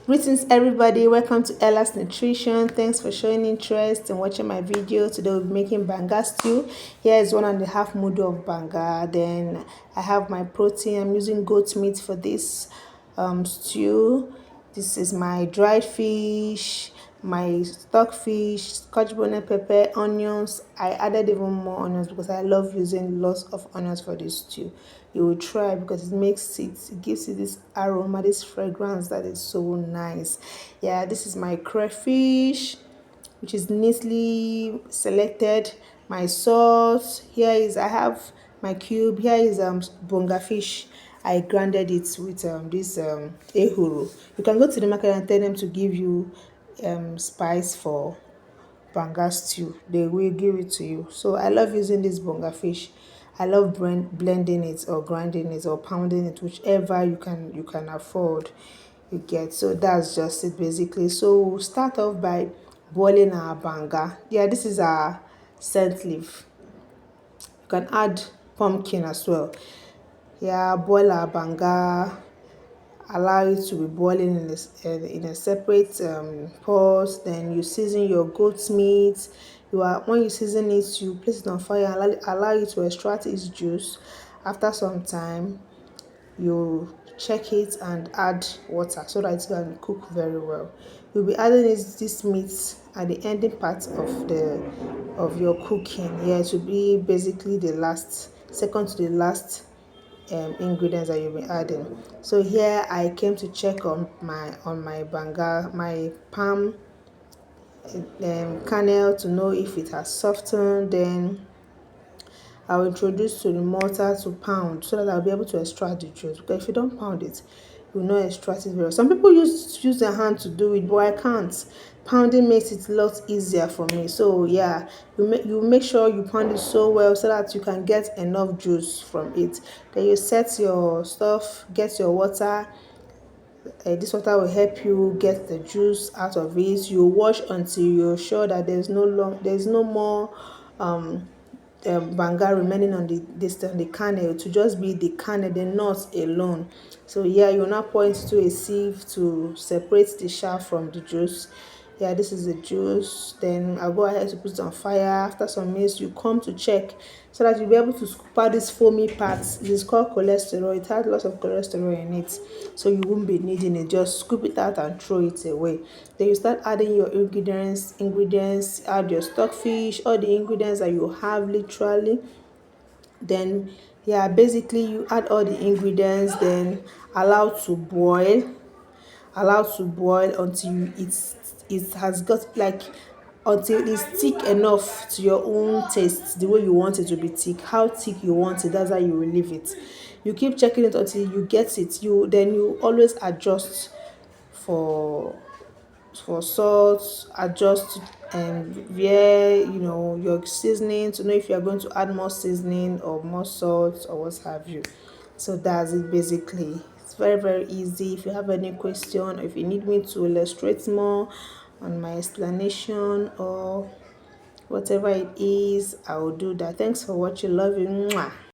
Greetings everybody, welcome to Ella's Nutrition. Thanks for showing interest in watching my video. Today we'll be making banga stew. Here is 1.5 mudu of banga. Then I have my protein. I'm using goat meat for this stew. This is my dried fish, my stock fish, scotch bonnet pepper, onions. I added even more onions because I love using lots of onions for this stew. You will try because it gives it this aroma, this fragrance that is so nice. Yeah, this is my crayfish, which is neatly selected. My sauce here is, I have my cube. Here is bonga fish. I grounded it with this ehuru. You can go to the market and tell them to give you spice for banga stew. They will give it to you. So I love using this bonga fish. I love blending it or grinding it or pounding it, whichever you can afford. You get. So that's just it basically. So we'll start off by boiling our banga. Yeah, this is our scent leaf. You can add pumpkin as well. Yeah, boil our banga, allow it to be boiling in a separate pot. Then you season your goat's meat. When you season it, you place it on fire and allow it to extract its juice. After some time, you check it and add water so that it can cook very well. You'll be adding this meat at the ending part of your cooking. Yeah, it will be basically the last, second to the last ingredients that you'll be adding. So here I came to check on my banga, my palm kernel, to know if it has softened. Then I'll introduce to the mortar to pound so that I'll be able to extract the juice. Because if you don't pound it, you will not extract it very well. Some people use their hand to do it, but I can't. Pounding makes it a lot easier for me. So yeah, you make sure you pound it so well so that you can get enough juice from it. Then you set your stuff, get your water. This water will help you get the juice out of it. You wash until you're sure that there's no more banga remaining on the kernel, to just be the kernel, the nuts alone. So yeah, you now pour it into a sieve to separate the chaff from the juice. Yeah, this is the juice. Then I'll go ahead to put it on fire. After some minutes, you come to check so that you'll be able to scoop out this foamy parts. It is called cholesterol. It has lots of cholesterol in it, so you won't be needing it. Just scoop it out and throw it away. Then you start adding your ingredients. Add your stockfish, all the ingredients that you have literally. Then yeah, basically you add all the ingredients, then allow to boil until it has got like, until it's thick enough to your own taste, the way you want it to be thick, how thick you want it, that's how you will leave it. You keep checking it until you get it. You always adjust for salt, adjust where your seasoning, to know if you are going to add more seasoning or more salt or what have you. So that's it basically. It's very, very easy. If you have any question, or if you need me to illustrate more on my explanation or whatever it is, I will do that. Thanks for watching. Love you. Mwah.